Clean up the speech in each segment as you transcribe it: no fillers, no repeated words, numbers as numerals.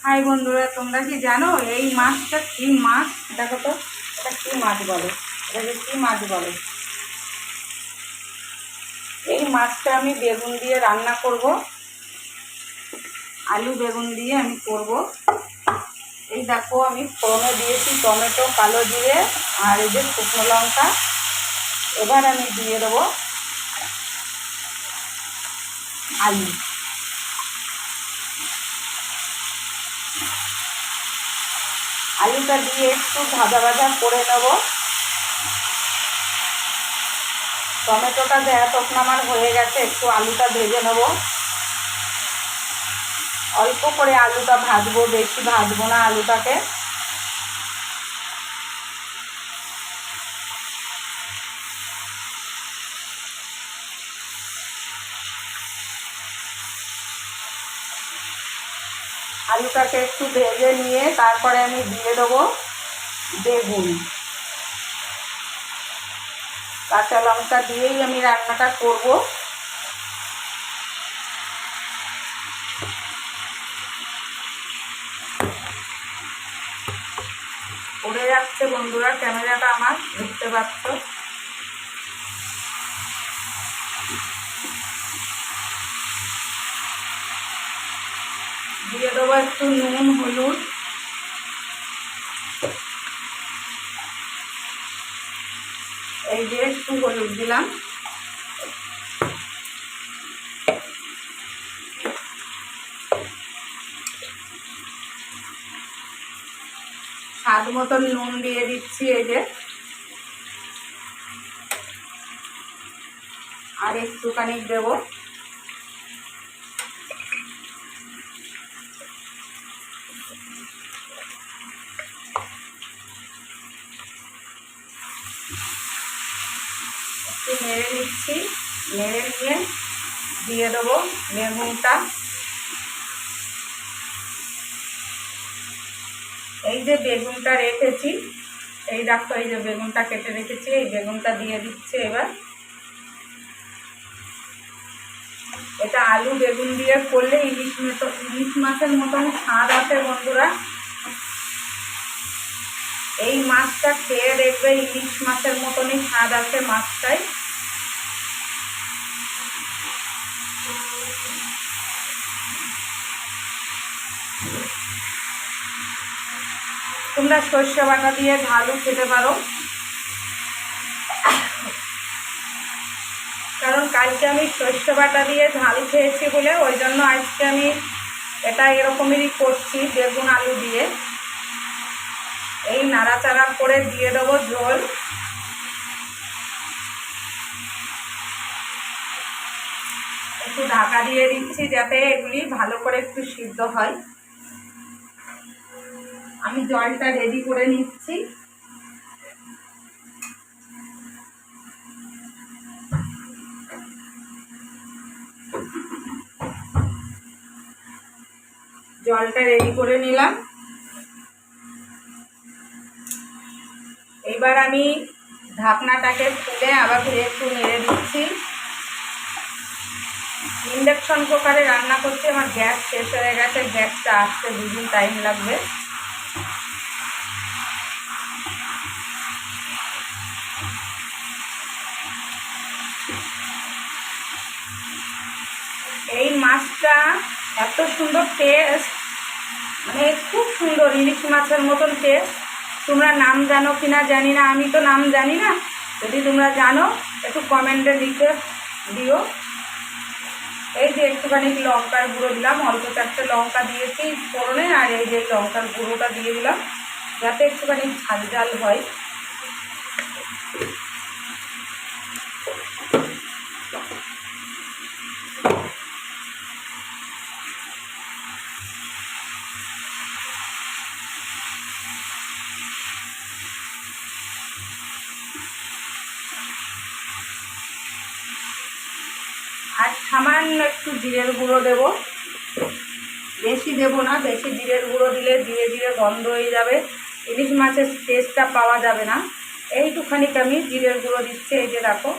High বন্ধুরা, তোমরা কি জানো এই মাছটা কি মাছ? দেখো তো, এটা কি মাছ বলে? এটাকে কি মাছ বলে? এই মাছটা আমি বেগুন দিয়ে রান্না করব, আলু বেগুন দিয়ে আমি করব। এই দেখো, আমি ফোড়নে দিয়েছি টমেটো, কালো জিরে আর এই যে শুকনো লঙ্কা। এবার আমি দিয়ে দেবো আলু। আলুটা দিয়ে একটু ভাজা ভাজা করে নেব। টমেটোটা দেয়া তখন আমার হয়ে গেছে, একটু আলুটা ভেজে নেব। অল্প করে আলুটা ভাজবো, বেশি ভাজবো না আলুটাকে। আলুটাকে একটু ভেজে নিয়ে তারপরে আমি দিয়ে দেবো বেগুন। কাঁচা লঙ্কা দিয়েই আমি রান্নাটা করব। পড়ে যাচ্ছে বন্ধুরা, ক্যামেরাটা আমার, দেখতে পাচ্ছ। দিয়ে দেবো একটু নুন, হলুদ। এই যে একটু হলুদ দিলাম। স্বাদ মতন নুন দিয়ে দিচ্ছি, এই যে। আর একটুখানি দেবো। একটু নেড়ে নিচ্ছি, নেড়ে নিয়ে দিয়ে দেবো বেগুনটা। এই যে বেগুনটা রেখেছি, এই দেখো, এই যে বেগুনটা কেটে রেখেছি, এই বেগুনটা দিয়ে দিচ্ছি এবার। এটা আলু বেগুন দিয়ে করলে ইলিশ মাছের মতন স্বাদ আছে বন্ধুরা। এই মাছটা খেয়ে দেখবে, ইলিশ মাছের মতনই স্বাদ আছে মাছটায়। তোমরা সর্ষে বাটা দিয়ে ঝালও খেতে পারো, কারণ কালকে আমি সর্ষে বাটা দিয়ে ঝাল খেয়েছি বলে ওই জন্য আজকে আমি এটা এরকমেরই করছি, বেগুন আলু দিয়ে। এই নাড়াচাড়া করে দিয়ে দেবো ঝোল। একটু ঢাকা দিয়ে দিচ্ছি যাতে এগুলি ভালো করে একটু সিদ্ধ হয়। আমি জলটা রেডি করে নিচ্ছি। জলটা রেডি করে নিলাম। এবার আমি ঢাকনাটাকে খুলে আবার একটু নেড়ে দিচ্ছি। ইন্ডাকশন কুকারে রান্না করছি, আমার গ্যাস শেষ হয়ে গেছে, গ্যাসটা আসতে 2 দিন টাইম লাগবে। এই মাছটা এত সুন্দর টেস্ট, মানে খুব সুন্দর, ইলিশ মাছের মতন টেস্ট। তোমরা নাম জানো কিনা জানি না, আমি তো নাম জানি না। যদি তোমরা জানো একটু কমেন্টে লিখে দিও। এই যে একটুখানি লঙ্কার গুঁড়ো দিলাম, অল্প 4টে লঙ্কা দিয়েছি ফোড়নে, আর এই যে লঙ্কার গুঁড়োটা দিয়ে দিলাম যাতে একটুখানি ঝাল ঝাল হয়। আর সামান্য একটু জিরের গুঁড়ো দেবো, বেশি দেবো না। বেশি জিরের গুঁড়ো দিলে ধীরে ধীরে গন্ধ হয়ে যাবে, ইলিশ মাছের টেস্টটা পাওয়া যাবে না। এইটুখানিকে আমি জিরের গুঁড়ো দিচ্ছি, এই যে দেখো।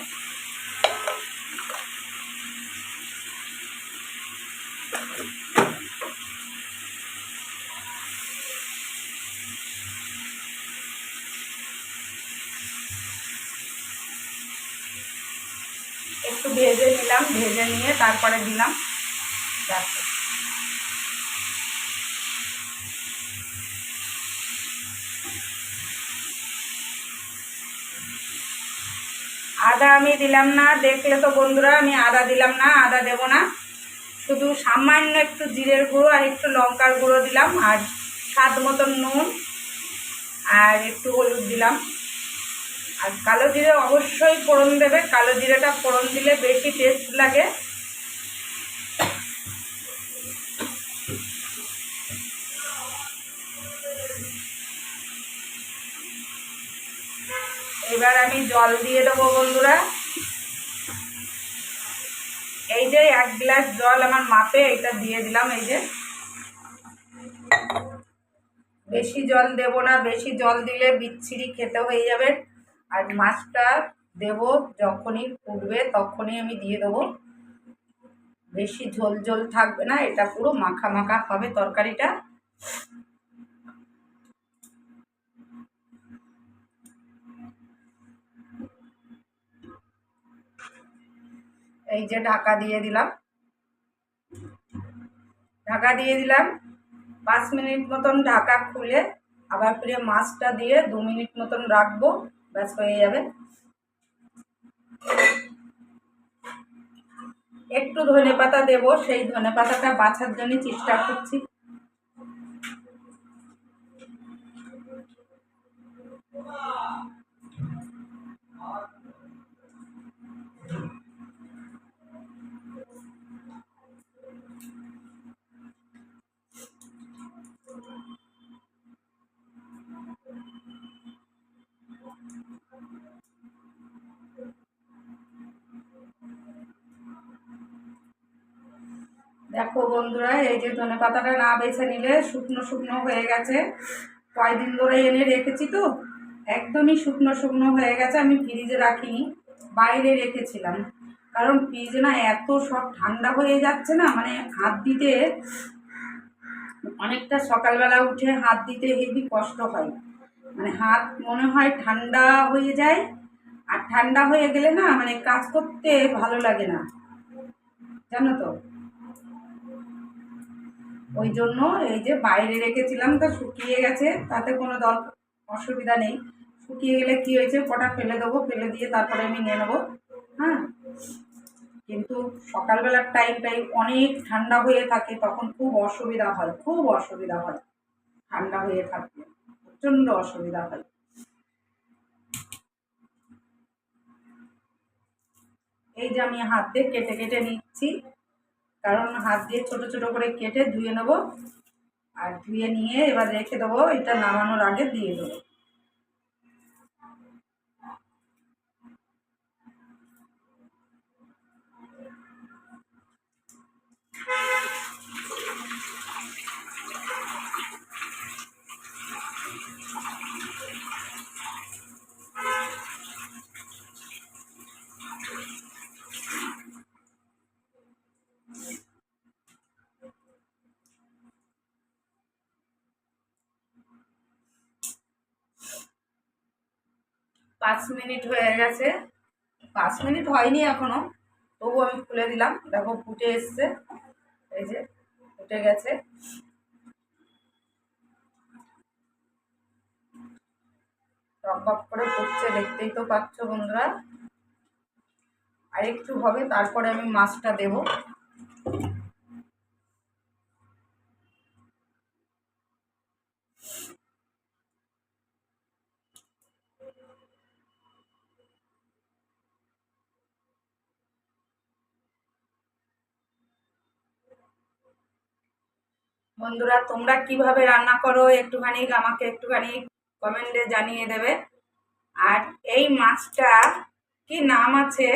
নিলাম, ভেজে নিয়ে তারপরে দিলাম। দেখো আদা আমি দিলাম না, দেখলে তো বন্ধুরা আমি আদা দিলাম না, আদা দেব না। শুধু সামান্য একটু জিরের গুঁড়ো আর একটু লঙ্কার গুঁড়ো দিলাম, আর স্বাদ মতন নুন আর একটু হলুদ দিলাম। আর কালো জিরে অবশ্যই ফোড়ন দেবে, কালো জিরেটা ফোড়ন দিলে বেশি টেস্ট লাগে। এবার আমি জল দিয়ে দেবো বন্ধুরা। এই যে 1 গ্লাস জল আমার মাপে এটা দিয়ে দিলাম। এই যে বেশি জল দেব না, বেশি জল দিলে বিচ্ছিরি খেতে হয়ে যাবে। আর মাছটা দেব যখনই ফুটবে তখনই আমি দিয়ে দেবো, বেশি ঝোল ঝোল থাকবে না, এটা পুরো মাখা মাখা হবে তরকারিটা। এই যে ঢাকা দিয়ে দিলাম, ঢাকা দিয়ে দিলাম 5 মিনিট মতন। ঢাকা খুলে আবার ফিরে মাছটা দিয়ে 2 মিনিট মতন রাখবো, ব্যাস হয়ে যাবে। একটু ধনেপাতা দেবো, সেই ধনেপাতাটা বাছার জন্য চেষ্টা করছি। দেখো বন্ধুরা, এই যে ধনেপাতাটা না বেছে নিলে শুকনো শুকনো হয়ে গেছে। কয়দিন ধরে এনে রেখেছি তো, একদমই শুকনো শুকনো হয়ে গেছে। আমি ফ্রিজে রাখিনি, বাইরে রেখেছিলাম, কারণ ফ্রিজে না এত সব ঠান্ডা হয়ে যাচ্ছে না, মানে হাত দিতে অনেকটা, সকালবেলা উঠে হাত দিতে হেবি কষ্ট হয়, মানে হাত মনে হয় ঠান্ডা হয়ে যায়। আর ঠান্ডা হয়ে গেলে না মানে কাজ করতে ভালো লাগে না, জানো তো। ওই জন্য এই যে বাইরে রেখেছিলাম, তা শুকিয়ে গেছে, তাতে কোনো অসুবিধা নেই। শুকিয়ে গেলে কি হয়েছে, কটা ফেলে দেবো, ফেলে দিয়ে তারপরে আমি নিয়ে নেবো। হ্যাঁ, কিন্তু সকালবেলার টাইমটাই অনেক ঠান্ডা হয়ে থাকে, তখন খুব অসুবিধা হয়, খুব অসুবিধা হয়। ঠান্ডা হয়ে থাকলে প্রচণ্ড অসুবিধা হয়। এই যে আমি হাত দিয়ে কেটে কেটে নিচ্ছি, কারণ হাত দিয়ে ছোট ছোট করে কেটে ধুয়ে নেবো। আর ধুয়ে নিয়ে এবার রেখে দেবো, এটা নামানোর আগে দিয়ে দেবো। 5 মিনিট হয়ে গেছে, 5 মিনিট হয়নি এখনো, তবু আমি খুলে দিলাম। দেখো ফুটে এসছে, এই যে ফুটে গেছে, টক করে ফুটছে, দেখতেই তো পাচ্ছ বন্ধুরা। আর একটু হবে, তারপরে আমি মাছটা দেব। বন্ধুরা তোমরা কিভাবে রান্না করো একটুখানি আমাকে একটুখানি কমেন্টে জানিয়ে দেবে। আর এই মাছটা কি নাম আছে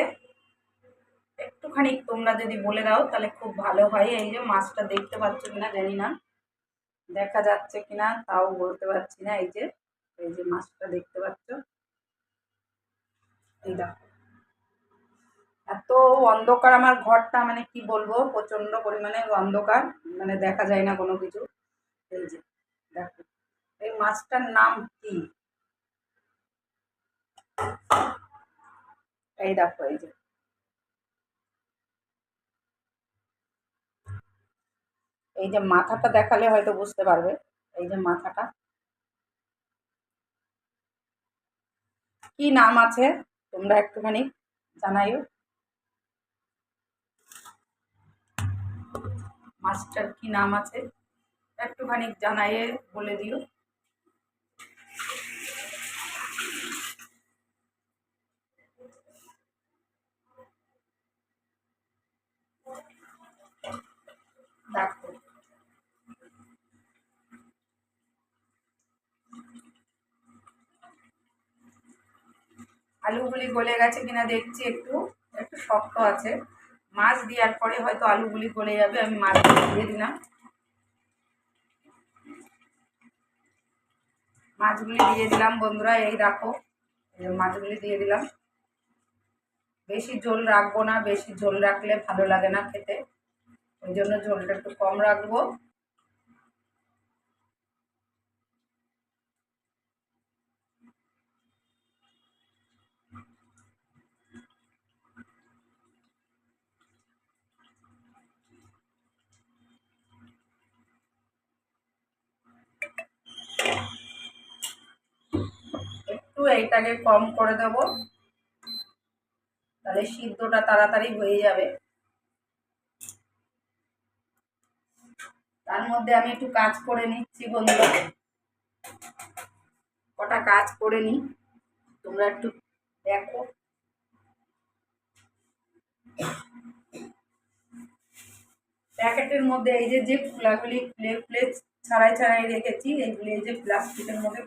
একটুখানি তোমরা যদি বলে দাও তাহলে খুব ভালো হয়। এই যে মাছটা দেখতে পাচ্ছ কিনা জানি না, দেখা যাচ্ছে কিনা তাও বলতে পারছি না। এই যে, এই যে মাছটা দেখতে পাচ্ছ, এই দেখো। এত অন্ধকার আমার ঘরটা, মানে কি বলবো, প্রচন্ড পরিমাণে অন্ধকার, মানে দেখা যায় না কোনো কিছু। এই যে দেখো, এই মাছটার নাম কি, এই দেখো, এই যে এই যে মাথাটা দেখালে হয়তো বুঝতে পারবে, এই যে মাথাটা কি নাম আছে তোমরা একটুখানি জানাইও। মাছটার কি নাম আছে একটুখানি জানাইয়ে বলে দিও। দেখো আলুগুলি গলে গেছে কিনা দেখছি, একটু একটু শক্ত আছে। মাছ দেওয়ার পরে হয়তো আলুগুলি গলে যাবে। আমি মাছগুলি দিয়ে দিলাম, মাছগুলি দিয়ে দিলাম বন্ধুরা। এই দেখো মাছগুলি দিয়ে দিলাম। বেশি ঝোল রাখবো না, বেশি ঝোল রাখলে ভালো লাগে না খেতে, ওই জন্য ঝোলটা একটু কম রাখবো। একটু এইটাকে কম করে দেবো, তাহলে সিদ্ধটা তাড়াতাড়ি হয়ে যাবে। তার মধ্যে আমি একটু কাজ করে নিচ্ছি বন্ধুরা, কটা কাজ করে নিই, তোমরা একটু দেখো। প্যাকেটের মধ্যে এই যে যে ফুলাগুলি প্লেট ছাড়াই ছাড়াই রেখেছি, এইগুলি এই যে প্লাস্টিকের মধ্যে